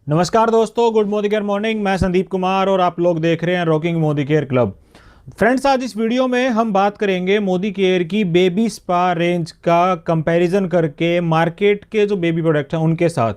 नमस्कार दोस्तों, good Modi care morning. मैं संदीप कुमार और आप लोग देख रहे हैं rocking Modi care club. Friends, आज इस वीडियो में हम बात करेंगे मोदी केयर की बेबी स्पा रेंज का कंपैरिजन करके मार्केट के जो बेबी प्रोडक्ट हैं उनके साथ।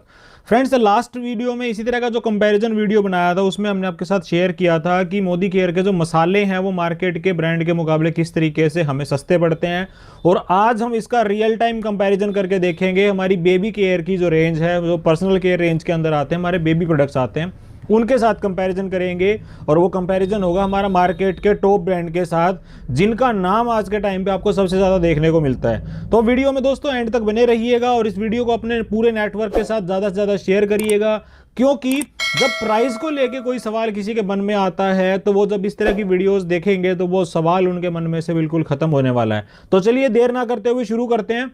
फ्रेंड्स, लास्ट वीडियो में इसी तरह का जो कंपैरिजन वीडियो बनाया था उसमें हमने आपके साथ शेयर किया था कि मोदी केयर के जो मसाले हैं वो मार्केट के ब्रांड के मुकाबले किस तरीके से हमें सस्ते पड़ते हैं। और आज हम इसका रियल टाइम कंपैरिजन करके देखेंगे। हमारी बेबी केयर की जो रेंज है, जो पर्सनल केयर रेंज के अंदर आते हैं, हमारे बेबी प्रोडक्ट्स आते हैं, उनके साथ कंपैरिजन करेंगे। और वो कंपैरिजन होगा हमारा मार्केट के टॉप ब्रांड के साथ, जिनका नाम आज के टाइम पे आपको सबसे ज़्यादा देखने को मिलता है। तो वीडियो में दोस्तों एंड तक बने रहिएगा और इस वीडियो को अपने पूरे नेटवर्क के साथ ज़्यादा से ज़्यादा शेयर करिएगा, क्योंकि जब प्राइस को लेके कोई सवाल किसी के मन में आता है तो वो जब इस तरह की वीडियोस देखेंगे तो वो सवाल उनके मन में से बिल्कुल ख़त्म होने वाला है। तो चलिए देर ना करते हुए शुरू करते हैं।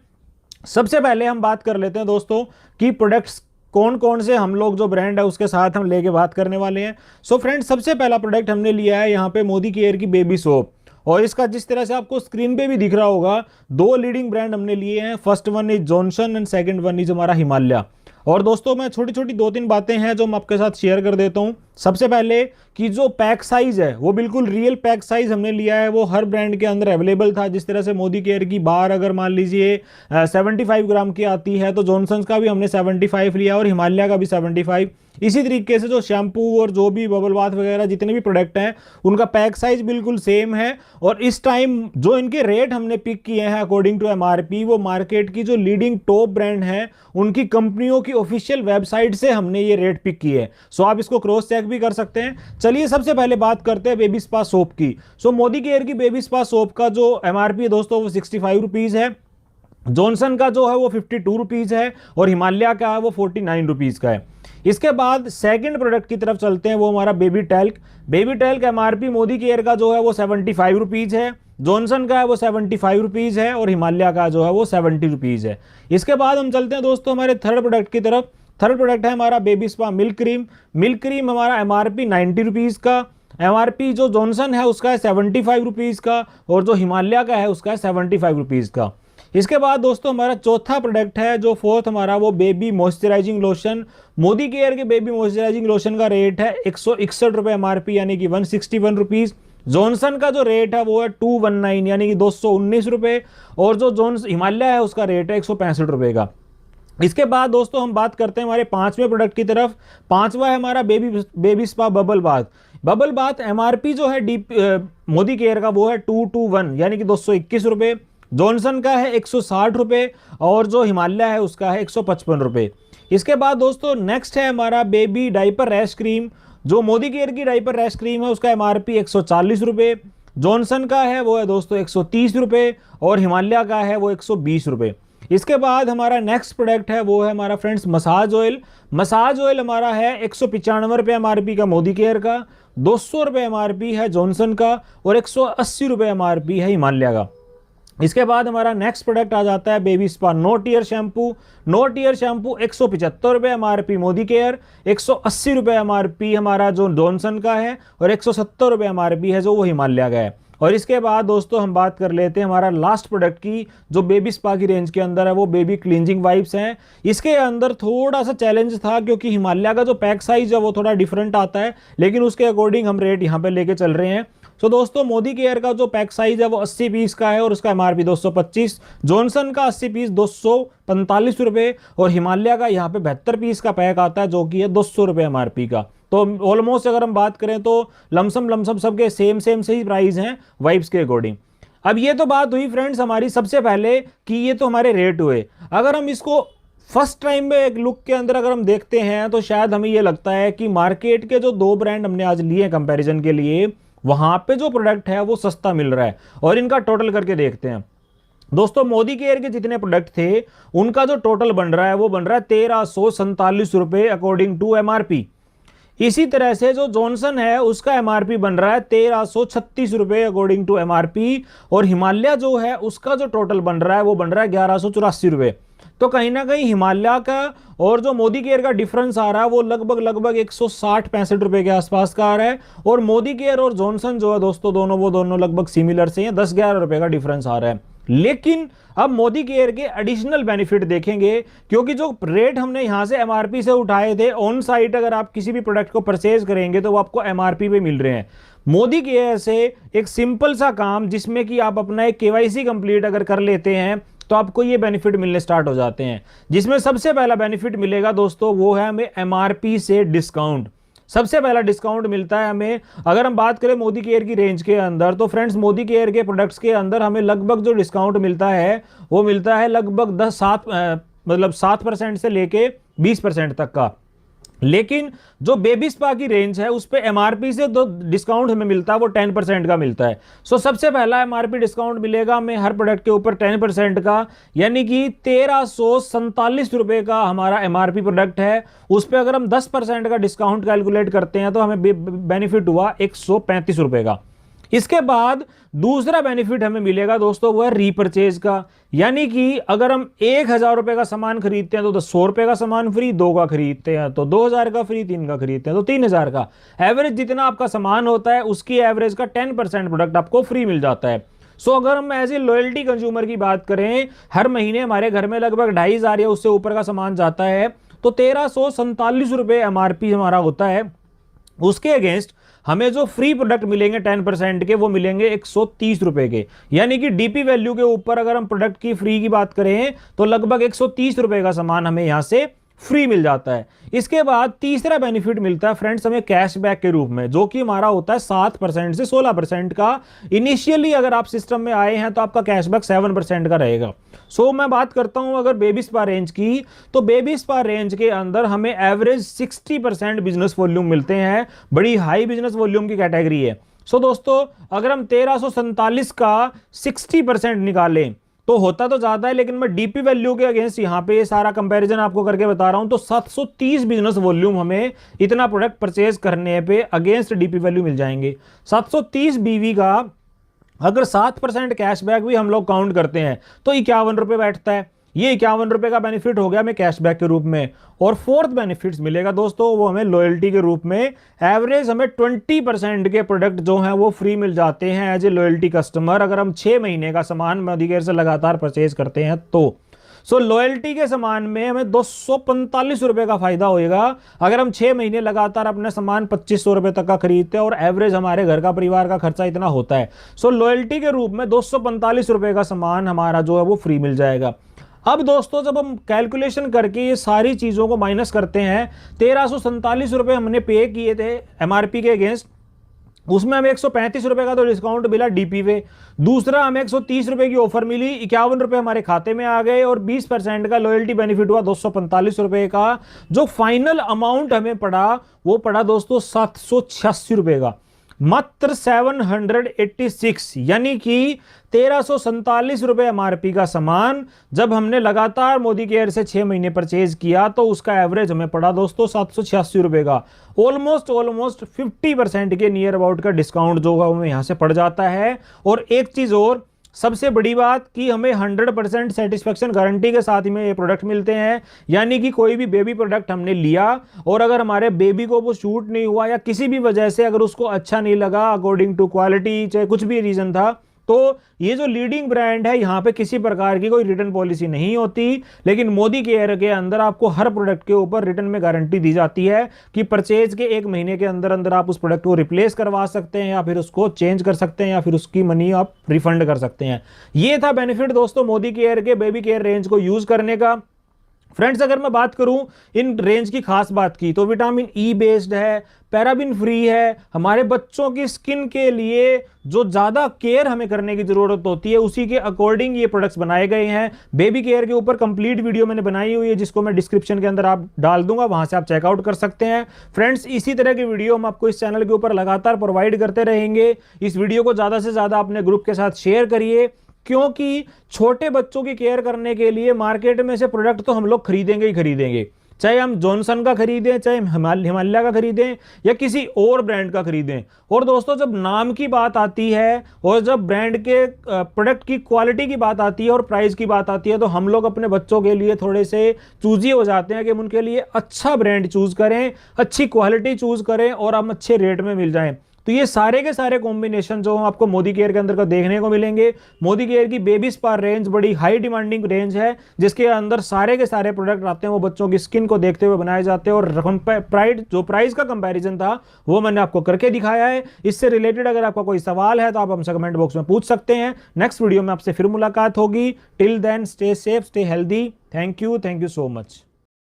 सबसे पहले हम बात कर लेते हैं दोस्तों कि प्रोडक्ट्स कौन कौन से हम लोग जो ब्रांड है उसके साथ हम लेके बात करने वाले हैं। सो फ्रेंड्स, सबसे पहला प्रोडक्ट हमने लिया है यहाँ पे मोदी केयर की बेबी सोप। और इसका जिस तरह से आपको स्क्रीन पे भी दिख रहा होगा, दो लीडिंग ब्रांड हमने लिए हैं। First one is Johnson and second one is हमारा हिमालय। और दोस्तों, मैं छोटी छोटी दो तीन बातें हैं जो मैं आपके साथ शेयर कर देता हूं। सबसे पहले कि जो पैक साइज है वो बिल्कुल रियल पैक साइज हमने लिया है, वो हर ब्रांड के अंदर अवेलेबल था। जिस तरह से मोदी केयर की बार अगर मान लीजिए 75 ग्राम की आती है, तो जॉनसन्स का भी हमने 75 लिया और हिमालय का भी 75। इसी तरीके से जो शैम्पू और जो भी बबल बाथ वगैरह जितने भी प्रोडक्ट हैं उनका पैक साइज बिल्कुल सेम है। और इस टाइम जो इनके रेट हमने पिक किए हैं अकॉर्डिंग टू एमआरपी, वो मार्केट की जो लीडिंग टॉप ब्रांड है उनकी कंपनियों की ऑफिशियल वेबसाइट से हमने ये रेट पिक किए हैं। सो आप इसको क्रॉस चेक भी कर सकते हैं। चलिए सबसे पहले बात करते हैं बेबी स्पा सोप की। सो मोदी केयर की बेबी स्पा सोप का जो एमआरपी है दोस्तों वो 65 रुपीज है। जॉनसन का जो है वो 52 रुपीज है और हिमालय का है वो 49 रुपीज का है। इसके बाद सेकंड प्रोडक्ट की तरफ चलते हैं, वो हमारा baby talc. Baby talc MRP Modi care का जो है वो 75 रुपीज है, जॉनसन का है वो 75 रुपीज है और हिमालय का जो है वो 70 रुपीज है। इसके बाद हम चलते हैं दोस्तों हमारे थर्ड प्रोडक्ट की तरफ। थर्ड प्रोडक्ट है हमारा baby spa milk cream. Milk cream हमारा एमआरपी 90 रुपीज का, एमआरपी जो जॉनसन है उसका है 75 रुपीज का और जो हिमालय का है उसका है 75 रुपीज का। इसके बाद दोस्तों हमारा चौथा प्रोडक्ट है, जो फोर्थ हमारा, वो baby moisturising lotion. Modi care के बेबी मॉइस्चराइजिंग लोशन का रेट है 161 रुपये एमआरपी यानी कि 161 रुपीज। जॉनसन का जो रेट है वो है 219 यानी कि 219 रुपये और जो हिमालय है उसका रेट है 165 रुपये का। इसके बाद दोस्तों हम बात करते हैं हमारे पांचवें प्रोडक्ट की तरफ। पांचवा है हमारा baby spa bubble bath. Bubble bath MRP जो है मोदी केयर का वो है 221 यानी कि 221 रुपये। जॉनसन का है 160 रुपये और जो हिमालय है उसका है 155 रुपये। इसके बाद दोस्तों नेक्स्ट है हमारा बेबी डाइपर रैश क्रीम। जो मोदी केयर की डाइपर रैश क्रीम है उसका एमआरपी 140 रुपये। जॉनसन का है वो है दोस्तों 130 रुपये और हिमालय का है वो 120 रुपये। इसके बाद हमारा नेक्स्ट प्रोडक्ट है वो है हमारा friends massage oil. Massage oil हमारा है 195 रुपये एमआरपी का मोदी केयर का, 200 रुपये एमआरपी है जॉनसन का और 180 रुपये एमआरपी है हिमालय का। इसके बाद हमारा नेक्स्ट प्रोडक्ट आ जाता है baby spa no tear shampoo. No tear shampoo 175 रुपये एमआरपी मोदी केयर, 180 रुपये एमआरपी हमारा जो जॉनसन का है और 170 रुपये एमआरपी है जो वो हिमालय का है। और इसके बाद दोस्तों हम बात कर लेते हैं हमारा लास्ट प्रोडक्ट की, जो बेबी स्पा की रेंज के अंदर है, वो बेबी क्लींजिंग वाइप्स हैं। इसके अंदर थोड़ा सा चैलेंज था क्योंकि हिमालय का जो पैक साइज है वो थोड़ा डिफरेंट आता है, लेकिन उसके अकॉर्डिंग हम रेट यहाँ पे लेके चल रहे हैं। सो दोस्तों मोदी केयर का जो पैक साइज है वो 80 पीस का है और उसका एमआरपी 225। जॉनसन का 80 पीस 245 रुपये और हिमालय का यहाँ पे 72 पीस का पैक आता है जो कि है 200 रुपये एमआरपी का। तो ऑलमोस्ट अगर हम बात करें तो लमसम सबके सेम से ही प्राइस हैं वाइप्स के अकॉर्डिंग। अब ये तो बात हुई फ्रेंड्स हमारी सबसे पहले कि ये तो हमारे रेट हुए। अगर हम इसको फर्स्ट टाइम में एक लुक के अंदर अगर हम देखते हैं तो शायद हमें ये लगता है कि मार्केट के जो दो ब्रांड हमने आज लिए कंपैरिजन के लिए, वहां पे जो प्रोडक्ट है वो सस्ता मिल रहा है। और इनका टोटल करके देखते हैं दोस्तों। मोदी केयर के जितने प्रोडक्ट थे उनका जो टोटल बन रहा है वो बन रहा है 1347 रुपये अकॉर्डिंग टू एमआरपी। इसी तरह से जो जॉनसन है उसका एमआरपी बन रहा है 1336 रुपये अकॉर्डिंग टू एमआरपी और हिमालय जो है उसका जो टोटल बन रहा है वो बन रहा है 1184 रुपये। तो कहीं ना कहीं हिमालय का और जो मोदी केयर का डिफरेंस आ रहा है वो लगभग 160-65 रुपए के आसपास का आ रहा है। और मोदी केयर और जॉनसन जो है दोस्तों दोनों लगभग सिमिलर से हैं, 10-11 रुपए का डिफरेंस आ रहा है। लेकिन अब मोदी केयर के एडिशनल बेनिफिट देखेंगे, क्योंकि जो रेट हमने यहां से एमआरपी से उठाए थे, ऑन साइट अगर आप किसी भी प्रोडक्ट को परचेज करेंगे तो वो आपको एमआरपी पे मिल रहे हैं। मोदी केयर से एक सिंपल सा काम, जिसमें कि आप अपना एक केवाईसी कंप्लीट अगर कर लेते हैं तो आपको ये बेनिफिट मिलने स्टार्ट हो जाते हैं। जिसमें सबसे पहला बेनिफिट मिलेगा दोस्तों, वो है हमें एमआरपी से डिस्काउंट। सबसे पहला डिस्काउंट मिलता है हमें, अगर हम बात करें मोदी केयर की रेंज के अंदर, तो फ्रेंड्स मोदी केयर के प्रोडक्ट्स के अंदर हमें लगभग जो डिस्काउंट मिलता है वो मिलता है लगभग 7% से लेके 20% तक का। लेकिन जो बेबी स्पा की रेंज है उस पे एमआरपी से जो डिस्काउंट हमें मिलता है वो 10% का मिलता है। सो सबसे पहला एमआरपी डिस्काउंट मिलेगा हमें हर प्रोडक्ट के ऊपर 10% का, यानी कि 1347 रुपए का हमारा एमआरपी प्रोडक्ट है। उस पर अगर हम 10% का डिस्काउंट कैलकुलेट करते हैं तो हमें बेनिफिट हुआ 135 रुपए का। इसके बाद दूसरा बेनिफिट हमें मिलेगा दोस्तों, वो है रीपरचेज का। यानी कि अगर हम 1000 रुपए का सामान खरीदते हैं तो 100 रुपए का सामान फ्री, 2 का खरीदते हैं तो 2000 का फ्री, 3 का खरीदते हैं तो 3000 का। एवरेज जितना आपका सामान होता है उसकी एवरेज का 10% प्रोडक्ट आपको फ्री मिल जाता है। सो अगर हम एज ए लॉयल्टी कंज्यूमर की बात करें, हर महीने हमारे घर में लगभग 2500 या उससे ऊपर का सामान जाता है, तो 1347 रुपए एमआरपी हमारा होता है। उसके अगेंस्ट हमें जो फ्री प्रोडक्ट मिलेंगे 10% के, वो मिलेंगे 130 रुपए के। यानी कि डीपी वैल्यू के ऊपर अगर हम प्रोडक्ट की फ्री की बात करें तो लगभग 130 रुपए का सामान हमें यहां से फ्री मिल जाता है। इसके बाद तीसरा बेनिफिट मिलता है फ्रेंड्स हमें कैशबैक के रूप में, जो कि हमारा होता है 7% से 16% का। इनिशियली अगर आप सिस्टम में आए हैं तो आपका कैशबैक 7% का रहेगा। सो मैं बात करता हूं अगर बेबी स्पा रेंज की, तो बेबी स्पा रेंज के अंदर हमें एवरेज 60% बिजनेस वॉल्यूम मिलते हैं। बड़ी हाई बिजनेस वॉल्यूम की कैटेगरी है। सो दोस्तों अगर हम 1347 का 60% निकालें तो होता तो ज्यादा है, लेकिन मैं डीपी वैल्यू के अगेंस्ट यहां पे सारा कंपैरिजन आपको करके बता रहा हूं, तो 730 बिजनेस वॉल्यूम हमें इतना प्रोडक्ट परचेज करने पे अगेंस्ट डीपी वैल्यू मिल जाएंगे। 730 बीवी का अगर 7% कैशबैक भी हम लोग काउंट करते हैं तो 51 रुपए बैठता है। ये 51 रुपए का बेनिफिट हो गया हमें कैशबैक के रूप में। और फोर्थ बेनिफिट्स मिलेगा दोस्तों, वो हमें लॉयल्टी के रूप में। एवरेज हमें 20% के प्रोडक्ट जो हैं वो फ्री मिल जाते हैं एज ए लॉयल्टी कस्टमर, अगर हम 6 महीने का सामान मोदी केयर से लगातार परचेज करते हैं तो। सो लॉयल्टी के सामान में हमें 245 रुपए का फायदा होएगा अगर हम 6 महीने लगातार अपने सामान 2500 रुपए तक का खरीदते हैं, और एवरेज हमारे घर का परिवार का खर्चा इतना होता है। सो लॉयल्टी के रूप में 245 रुपए का सामान हमारा जो है वो फ्री मिल जाएगा। अब दोस्तों जब हम कैलकुलेशन करके ये सारी चीजों को माइनस करते हैं, 1347 रुपए हमने पे किए थे एमआरपी के अगेंस्ट, उसमें हमें 135 रुपए का तो डिस्काउंट मिला डीपी पे, दूसरा हमें 130 रुपए की ऑफर मिली, 51 रुपए हमारे खाते में आ गए, और 20% का लॉयल्टी बेनिफिट हुआ 245 रुपए का। जो फाइनल अमाउंट हमें पड़ा वो पड़ा दोस्तों 786 रुपए का, मात्र 786, यानी कि 1347 रुपए एमआरपी का सामान जब हमने लगातार मोदी केयर से 6 महीने परचेज किया तो उसका एवरेज हमें पड़ा दोस्तों 786 रुपए का। ऑलमोस्ट 50% के नियर अबाउट का डिस्काउंट जो है हमें यहां से पड़ जाता है। और एक चीज और सबसे बड़ी बात कि हमें 100% सेटिस्फेक्शन गारंटी के साथ में ये प्रोडक्ट मिलते हैं। यानी कि कोई भी बेबी प्रोडक्ट हमने लिया और अगर हमारे बेबी को वो शूट नहीं हुआ या किसी भी वजह से अगर उसको अच्छा नहीं लगा अकॉर्डिंग टू क्वालिटी, चाहे कुछ भी रीजन था, तो ये जो लीडिंग ब्रांड है यहाँ पे किसी प्रकार की कोई रिटर्न पॉलिसी नहीं होती। लेकिन मोदी केयर के अंदर आपको हर प्रोडक्ट के ऊपर रिटर्न में गारंटी दी जाती है कि परचेज के 1 महीने के अंदर अंदर आप उस प्रोडक्ट को रिप्लेस करवा सकते हैं या फिर उसको चेंज कर सकते हैं या फिर उसकी मनी आप रिफंड कर सकते हैं। ये था बेनिफिट दोस्तों मोदी केयर के बेबी केयर रेंज को यूज करने का। फ्रेंड्स अगर मैं बात करूं इन रेंज की खास बात की, तो विटामिन ई बेस्ड है, पैराबिन फ्री है, हमारे बच्चों की स्किन के लिए जो ज्यादा केयर हमें करने की जरूरत होती है उसी के अकॉर्डिंग ये प्रोडक्ट्स बनाए गए हैं। बेबी केयर के ऊपर कंप्लीट वीडियो मैंने बनाई हुई है जिसको मैं डिस्क्रिप्शन के अंदर आप डाल दूंगा, वहां से आप चेकआउट कर सकते हैं। फ्रेंड्स इसी तरह की वीडियो हम आपको इस चैनल के ऊपर लगातार प्रोवाइड करते रहेंगे। इस वीडियो को ज्यादा से ज्यादा अपने ग्रुप के साथ शेयर करिए, क्योंकि छोटे बच्चों की केयर करने के लिए मार्केट में से प्रोडक्ट तो हम लोग खरीदेंगे ही खरीदेंगे, चाहे हम जॉनसन का खरीदें, चाहे हिमालय का खरीदें या किसी और ब्रांड का खरीदें। और दोस्तों जब नाम की बात आती है और जब ब्रांड के प्रोडक्ट की क्वालिटी की बात आती है और प्राइस की बात आती है, तो हम लोग अपने बच्चों के लिए थोड़े से चूजी हो जाते हैं कि हम उनके लिए अच्छा ब्रांड चूज करें, अच्छी क्वालिटी चूज करें और हम अच्छे रेट में मिल जाएं। तो ये सारे के सारे कॉम्बिनेशन जो आपको मोदी केयर के अंदर को देखने को मिलेंगे। मोदी केयर की बेबी स्पा रेंज बड़ी हाई डिमांडिंग रेंज है, जिसके अंदर सारे के सारे प्रोडक्ट आते हैं वो बच्चों की स्किन को देखते हुए बनाए जाते हैं। और प्राइस का कंपैरिजन था वो मैंने आपको करके दिखाया है। इससे रिलेटेड अगर आपका कोई सवाल है तो आप हमसे कमेंट बॉक्स में पूछ सकते हैं। नेक्स्ट वीडियो में आपसे फिर मुलाकात होगी। Till then stay safe, stay healthy. Thank you so much.